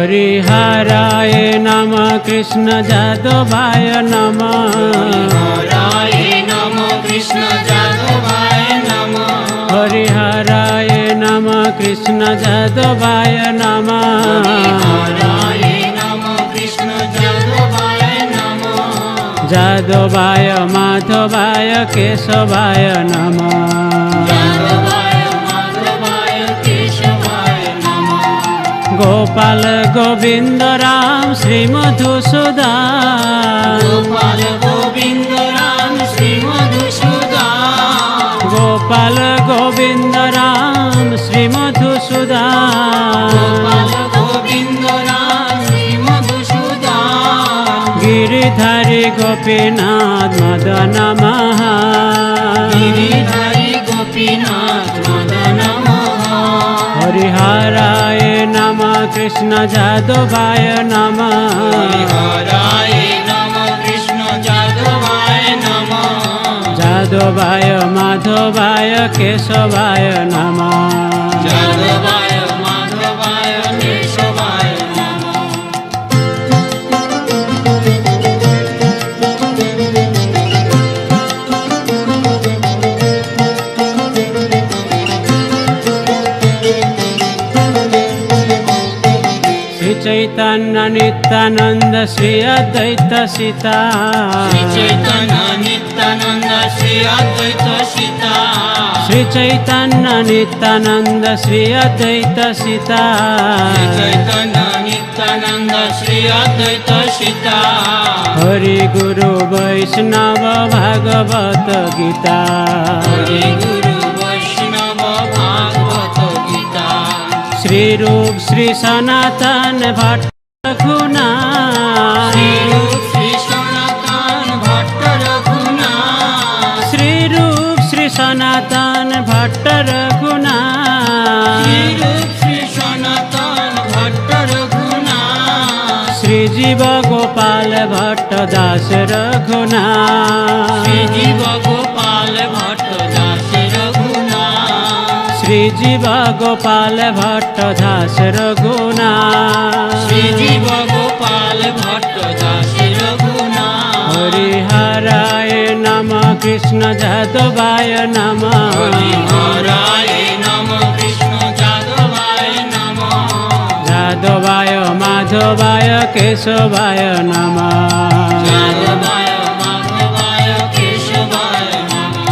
हरिहराय नमः कृष्ण जादवाय नमः हरिहराय नमः कृष्ण जादवाय नमः हरिहराय नमः कृष्ण जादवाय नमः हरिहराय नमः कृष्ण जादवाय नमः जादवाय माधवाय केशवाय नमः गोपाल गोविंद राम श्री मधुसूदन गोपाल गोविंद राम श्री मधुसूदन गोपाल गोविंद राम श्री मधुसूदन गोपाल गोविंद राम श्री मधुसूदन गिरिधारी गोपीनाथ मदन महा गिरिधारी गोपीनाथ मदन महा हरिहराय नमः कृष्ण जादवाय नमः हरिहराय नमः कृष्ण जादवाय नमः जादवाय माधवाय केशवाय नमः जादवाय माधवाय केशवाय नमः चैतन्य नित्यानंद श्री अद्वैत सीता श्री चैतन्य नित्यानंद श्री अद्वैत सीता श्री चैतन्य नित्यानंद श्री अद्वैत सीता श्री चैतन्य नित्यानंद श्री अद्वैत सीता हरि गुरु वैष्णव भागवत गीता हरि गुरु वैष्णव भागवत गीता श्री रूप श्री सनातन भट्ट रघुनाथ श्री रूप श्री सनातन भट्ट रघुनाथ श्री रूप श्री सनातन भट्ट रघुनाथ श्री रूप श्री सनातन भट्ट रघुनाथ श्री जीव गोपाल भट्ट दास रघुनाथ श्री जीव गोपाल भट्ट दास रघुनाथ श्री जीव गोपाल भट्ट दास रघुनाथ श्री जीव गोपाल भट्ट दास रघुनाथ हरिहराय नमः कृष्ण जादवाय नमः हरिहराय नमः कृष्ण जादवाय नमः जादवाय माधवाय केशवाय नमः जादवाय माधवाय केशवाय नमः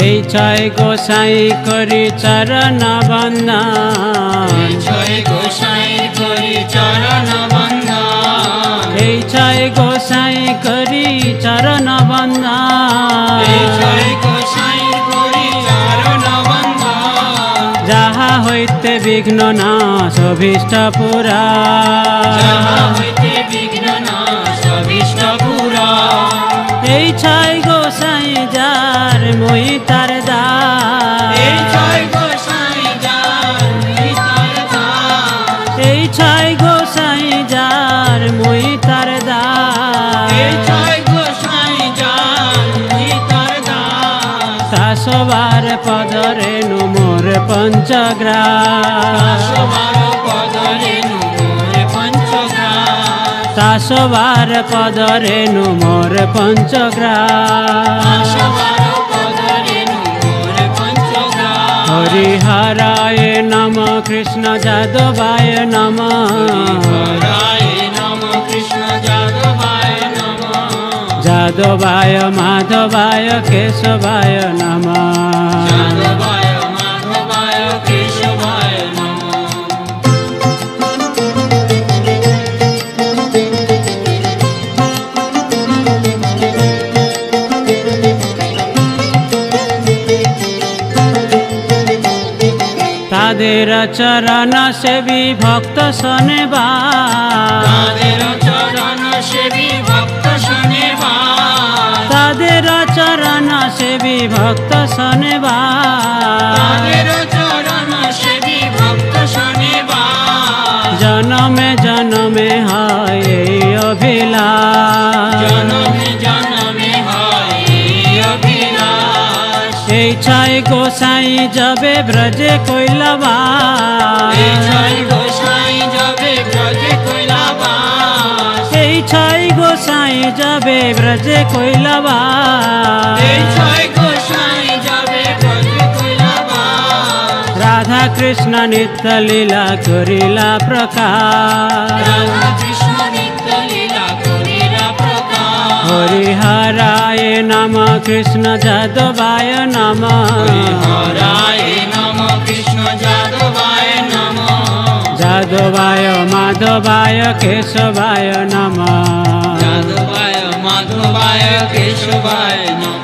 এই ছয় গোসাই করি চরণ বন্দন জয় গোসাই করি চরণ বন্দন এই ছয় গোসাই করি চরণ বন্দন জয় গোসাই করি চরণ বন্দন যাহা হইতে বিঘ্ন নাশ অভীষ্ট পুরা যাহা হইতে বিঘ্ন নাশ অভীষ্ট পুরা এই ছয় গোসাই যার মই তার দাস এই ছয় গোসাই যার মই তার দাস এই ছয় গোসাই যার মই তার দাস এই ছয় গোসাই যার মই তার দাস শাসবার পদরে মোর পঞ্চগ্রাস সবার পদরে মোর পঞ্চগ্রাস শাসবার পদরে মোর পঞ্চগ্রাস সবার পদরে মোর পঞ্চগ্রাস হরিহরায় নমঃ কৃষ্ণ যাদবায় নমঃ হরিহরায় নমঃ কৃষ্ণ যাদবায় নমঃ যাদবায় মাধবায় কেশবায় নমঃ যাদবায় মাধবায় তাদের চরণ সেবী ভক্ত শোনেবার, তাদের চরণ সেবী ভক্ত শোনেবার, তাদের চরণ সেবী ভক্ত শোনেবার, তাদের চরণ সেবী ভক্ত শোনেবার। জনমে জনমে হয় এই অভিলাষ, জনমে জনমে হয় এই অভিলাষ। এই ছাই গোসাই যাবে ব্রজে কৈলাবাস, এই ছয় গোসাই যাবে ব্রজে কৈলাবাস, এই ছাই গোসাই যাবে ব্রজে কৈলাবাস। এই ছয় গোসাই যাবে ব্রজে কৈলাবাস। রাধা কৃষ্ণ নিত্য লীলা করিলা প্রকাশ, রাধা কৃষ্ণ নিত্য লীলা করিলা প্রকাশ। হরিহরায় নম কৃষ্ণ যাদবায় নম, হরিহরায় নম কৃষ্ণ যাদবায় নম, যাদবায় মাধবায় কেশবায় নম, যাদবায় মাধবায় কেশবায় নম।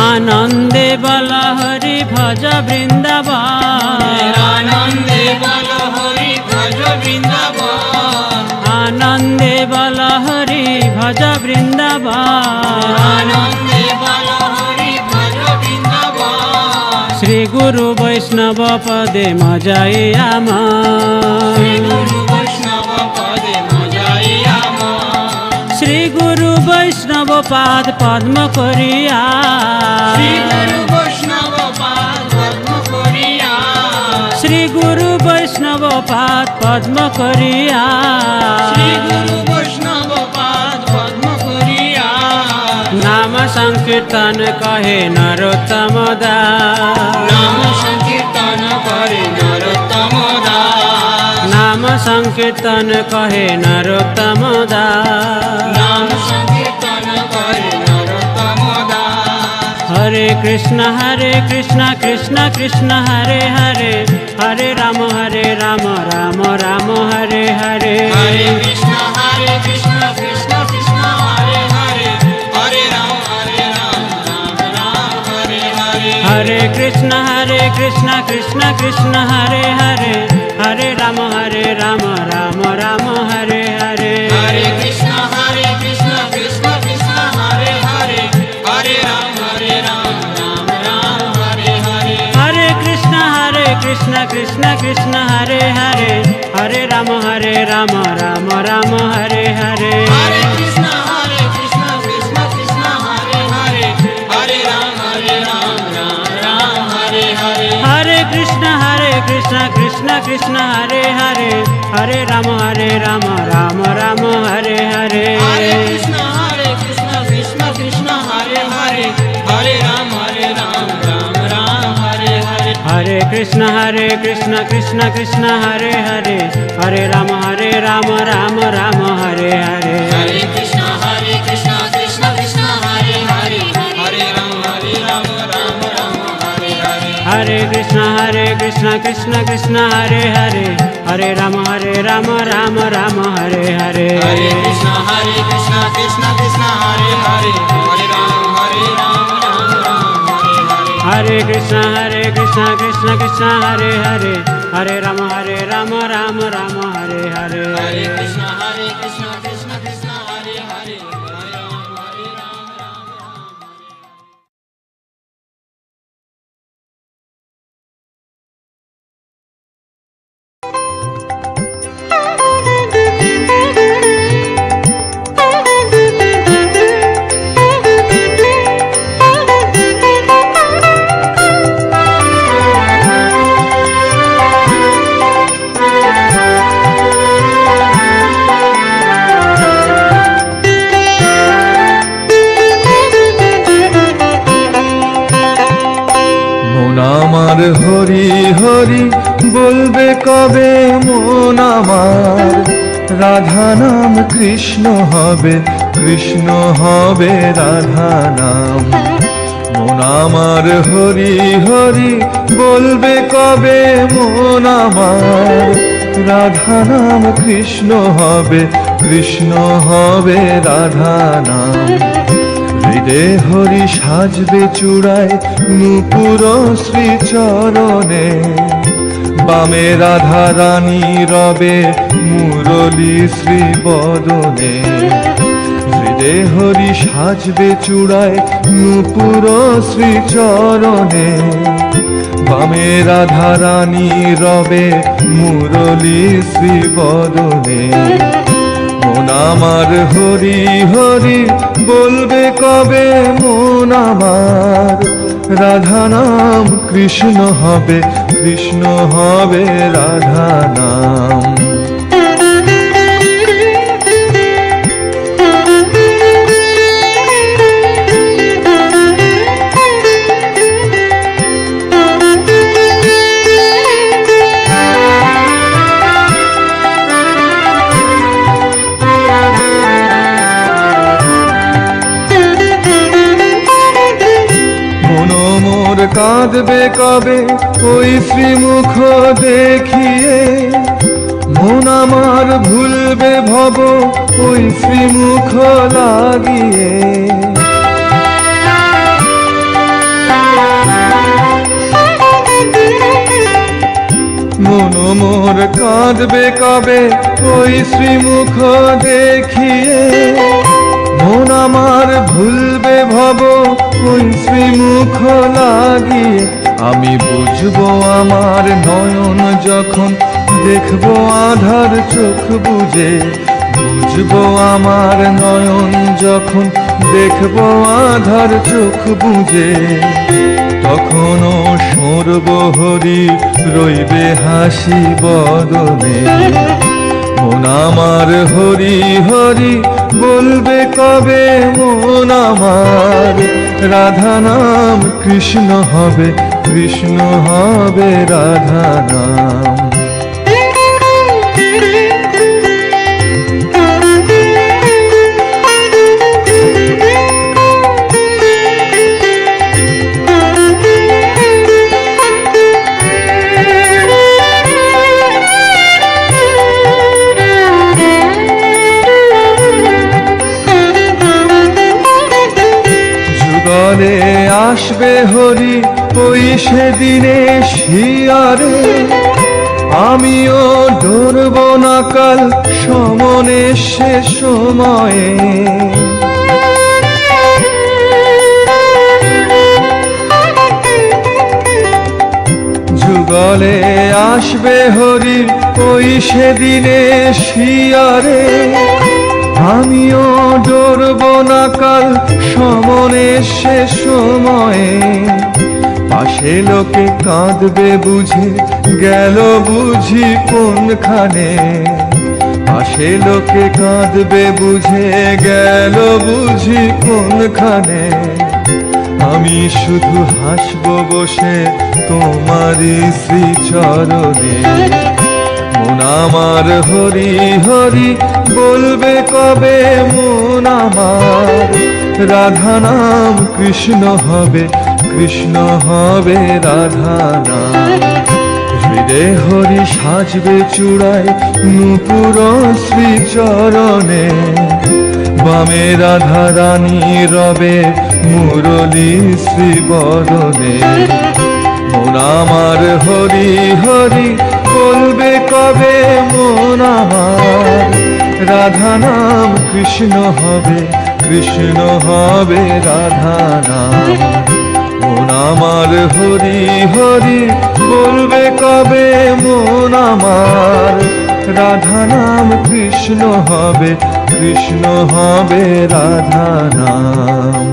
আনন্দে বল হরি ভজ বৃন্দাবন, আনন্দে বল হরি ভজ বৃন্দাবন, আনন্দে বল হরি ভজ বৃন্দাবন। আনন্দে বল হরি ভজ বৃন্দাবন। শ্রী গুরু বৈষ্ণব পদে মজাই আমার, শ্রী গুরু বৈষ্ণব পদে মজাই আমার, শ্রী গুরু বৈষ্ণব পাদ পদ্ম করিয়া, শ্রী গুরু বৈষ্ণব পাদ পদ্ম করিয়া, শ্রী গুরু বৈষ্ণব পাদ পদ্ম করিয়া, শ্রী গুরু বৈষ্ণব পাদ পদ্ম করিয়া। নাম সংকীর্তন কহে নরোত্তম দাস, নাম সংকীর্তন করে নরোত্তম দাস, নাম সংকীর্তন কহে নরোত্তম দাস। নাম সংকীর্তন করে নরোত্তম দাস। হরে কৃষ্ণ কৃষ্ণ কৃষ্ণ হরে হরে, হরে রাম রাম রাম হরে হরে। হরে কৃষ্ণ কৃষ্ণ কৃষ্ণ হরে হরে, হরে রাম রাম রাম হরে হরে। হরে কৃষ্ণ কৃষ্ণ কৃষ্ণ হরে হরে, হরে রাম রাম রাম হরে হরে। হরে কৃষ্ণ কৃষ্ণ কৃষ্ণ হরে হরে, হরে রাম রাম রাম হরে হরে। হরে কৃষ্ণ কৃষ্ণ কৃষ্ণ হরে হরে, হরে রাম রাম রাম হরে হরে। হরে কৃষ্ণ কৃষ্ণ কৃষ্ণ হরে হরে, হরে রাম রাম হরে হরে। হরে কৃষ্ণ কৃষ্ণ কৃষ্ণ হরে হরে, হরে রাম রাম রাম হরে হরে। হরে কৃষ্ণ কৃষ্ণ কৃষ্ণ হরে হরে, হরে রাম রাম হরে হরে। হরে কৃষ্ণ কৃষ্ণ কৃষ্ণ হরে হরে, হরে রাম রাম রাম হরে হরে। হরে কৃষ্ণ কৃষ্ণ কৃষ্ণ হরে হরে, হরে রাম রাম হরে হরে। হরে কৃষ্ণ কৃষ্ণ কৃষ্ণ হরে হরে, হরে রাম রাম রাম হরে হরে। হরে কৃষ্ণ কৃষ্ণ কৃষ্ণ হরে হরে, হরে রাম রাম হরে হরে। হরে কৃষ্ণ কৃষ্ণ কৃষ্ণ হরে হরে, হরে রাম রাম রাম হরে হরে। হরে কৃষ্ণ কৃষ্ণ কৃষ্ণ হরে হরে, হরে রাম রাম আমার হরি হরি বলবে কবে মন আমার, রাধা নাম কৃষ্ণ হবে, কৃষ্ণ হবে রাধা নাম। মন আমার হরি হরি বলবে কবে মন আমার, রাধা নাম কৃষ্ণ হবে, কৃষ্ণ হবে রাধা নাম। হৃদে হরি সাজবে চূড়ায় নূপুর শ্রীচরণে, বামে রাধা রানী রবে মুরলী শ্রীবদনে। হৃদে হরি সাজবে চূড়ায় নূপুর শ্রীচরণে, বামে রাধা রানী রবে মুরলী শ্রীবদনে। মন আমার হরি হরি বলবে কবে মন আমার, রাধা নাম কৃষ্ণ হবে, কৃষ্ণ হবে রাধা নাম। কাঁদবে কবে ওই শ্রীমুখ দেখিয়ে, মন আমার ভুলবে ভব ওই শ্রীমুখ লাগিয়ে। মন মোর কাঁদবে কবে ওই শ্রীমুখ দেখিয়ে, মন আমার ভুলবে ভব ওই শ্রীমুখ লাগিয়ে। আমি বুঝবো আমার নয়ন যখন দেখবো আধার চোখ বুঝে, বুঝবো আমার নয়ন যখন দেখবো আধার চোখ বুঝে। তখনও সর্বহরি রইবে হাসি বদনে, মন আমার হরি হরি বলবে কবে মন আমার, রাধা নাম কৃষ্ণ হবে, কৃষ্ণ হবে রাধা নাম। আসবে হরি ওই সেদিনে শিয়ারে, আমিও ডরব না কাল সমনে সে সময়ে। যুগলে আসবে হরি ওই সেদিনে শিয়ারে, আমিও ডরব না কাল সমনে সে সময়ে। পাশে লোকে কাঁদবে বুঝে গেল বুঝি কোনখানে, পাশে লোকে কাঁদবে বুঝে গেল বুঝি কোনখানে। আমি শুধু হাসবো বসে তোমারই শ্রীচরণে, মন আমার হরি হরি বলবে কবে মন আমার, রাধা নাম কৃষ্ণ হবে, কৃষ্ণ হবে রাধা নাম। হৃদে হরি সাজবে চূড়ায় নূপুর শ্রীচরণে, বামে রাধা রানী রবে মুরলী শ্রীবদনে। মন আমার হরি হরি বলবে কবে মন আমার, রাধা নাম কৃষ্ণ হবে, কৃষ্ণ হবে রাধা নাম। মন আমার হরি হরি বলবে কবে মন আমার, রাধা নাম কৃষ্ণ হবে, কৃষ্ণ হবে রাধা নাম।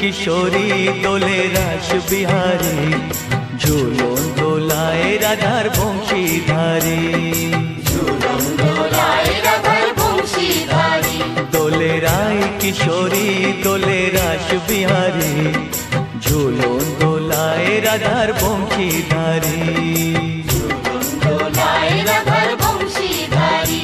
কিশোরী দোলে রাস বিহারী, ঝুলন দোলায় রাধার বংশীধারী। ঝুলন দোলায় রাধার বংশীধারী, দোলে রায় কিশোরী দোলে রাস বিহারী, ঝুলন দোলায় রাধার বংশীধারী। ঝুলন দোলায় রাধার বংশীধারী।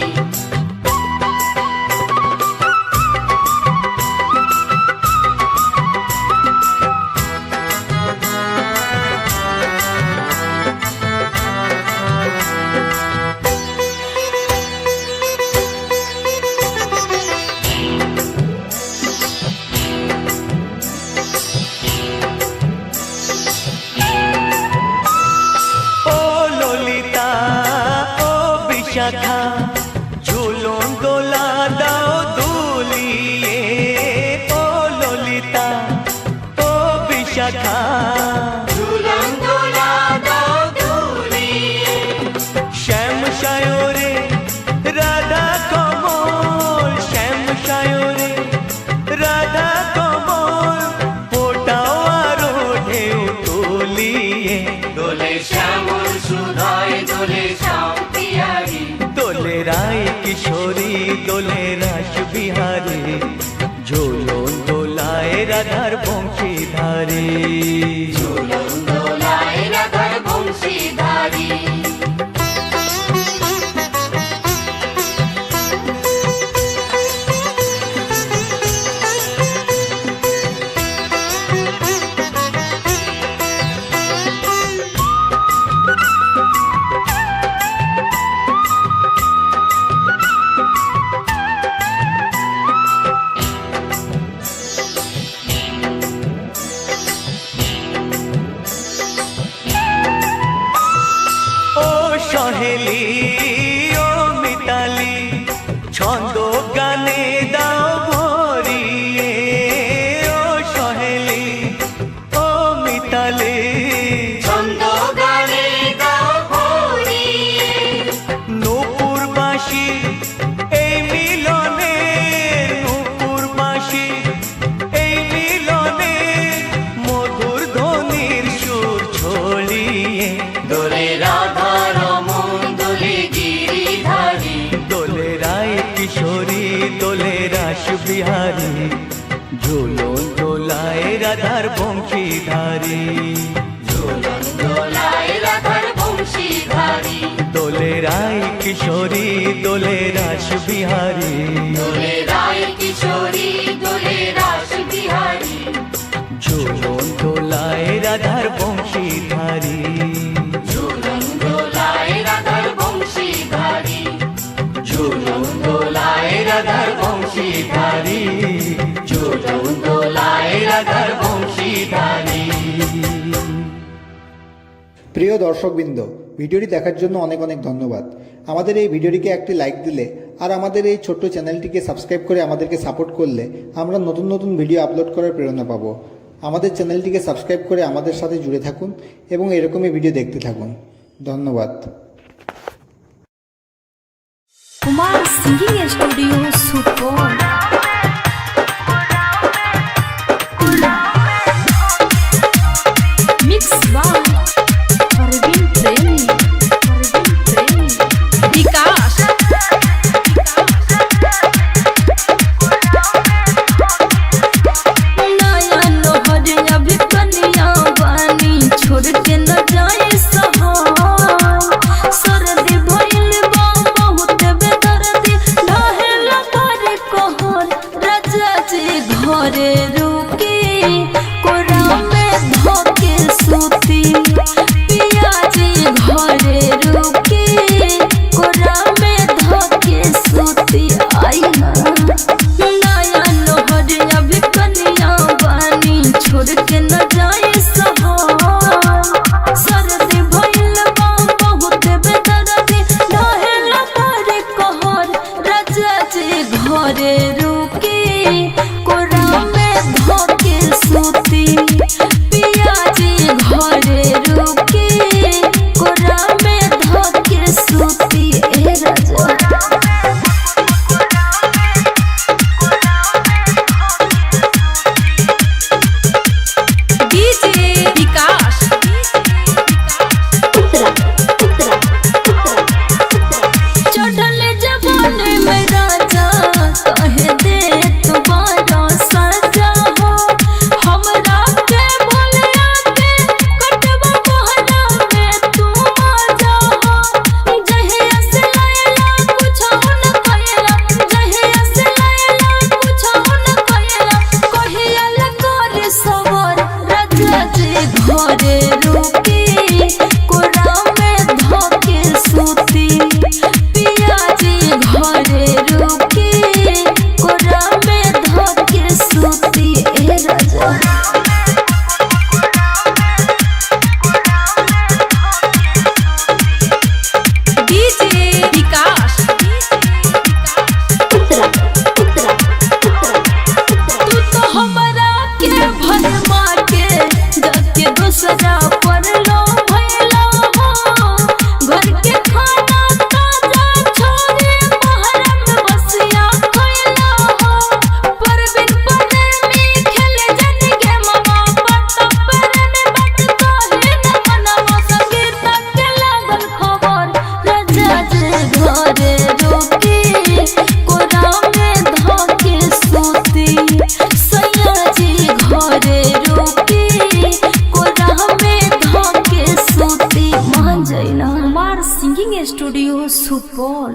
শাখা ঝুলন দোলা দাও দুলিয়ে, ও ললিতা ও বিশাখা, ঝুলন দোলা দাও দুলিয়ে। শ্যাম সায়রে রাধা কমল, শ্যাম সায়রে রাধা কমল, ফোটাও আরো ঢেউ তুলিয়ে। দোলে শ্যামল সুধায় দোলে শ্যাম পিয়ারী, দোলে রায় কিশোরী দোলে রাস বিহারী, ঝুলন দোলায় রাধার বংশীধারী। ঝুলন দোলায় রাধার বংশীধারী। সহেলি ও মিতালি ছন্দ গানে দাও ভরিয়ে, ও সহেলি ও মিতালি ছন্দ গানে দাও ভরিয়ে। নূপুর বাঁশি এই মিলনে, নূপুর বাঁশি এই মিলনে, মধুর ধ্বনির সুর ছড়িয়ে। দোলে রাধা রমন দোলে গিরিধারী, দোলে রায় কিশোরী দোলে রাস বিহারী, ঝুলন দোলায় রাধার বংশীধারী। ঝুলন দোলায় রাধার বংশীধারী। দোলে রায় কিশোরী দোলে রাস বিহারী, দোলে রায় কিশোরী দোলে রাস বিহারী, ঝুলন দোলায় রাধার বংশীধারী। ঝুলন দোলায় রাধার বংশীধারী, ঝুলন দোলায় রাধার বংশীধারী, ঝুলন দোলায় রাধার বংশীধারী। প্রিয় দর্শকবৃন্দ, ভিডিওটি দেখার জন্য অনেক অনেক ধন্যবাদ। আমাদের এই ভিডিওটিকে একটি লাইক দিলে আর আমাদের এই ছোট্ট চ্যানেলটিকে সাবস্ক্রাইব করে আমাদেরকে সাপোর্ট করলে আমরা নতুন নতুন ভিডিও আপলোড করার প্রেরণা পাবো। আমাদের চ্যানেলটিকে সাবস্ক্রাইব করে আমাদের সাথে জুড়ে থাকুন এবং এরকমই ভিডিও দেখতে থাকুন। ধন্যবাদ। কুমার সিঙ্গিং স্টুডিও সুপর। মিক্স বাই অরবিন্দ প্রেমী, অরবিন্দ প্রেমী, বিকাশ। नया लोहर अभी कनिया बानी, छोड़ के न जाए सहार। सर्दी भइल बा बहुत बेदर्दी, ढहेला करे कहर। বল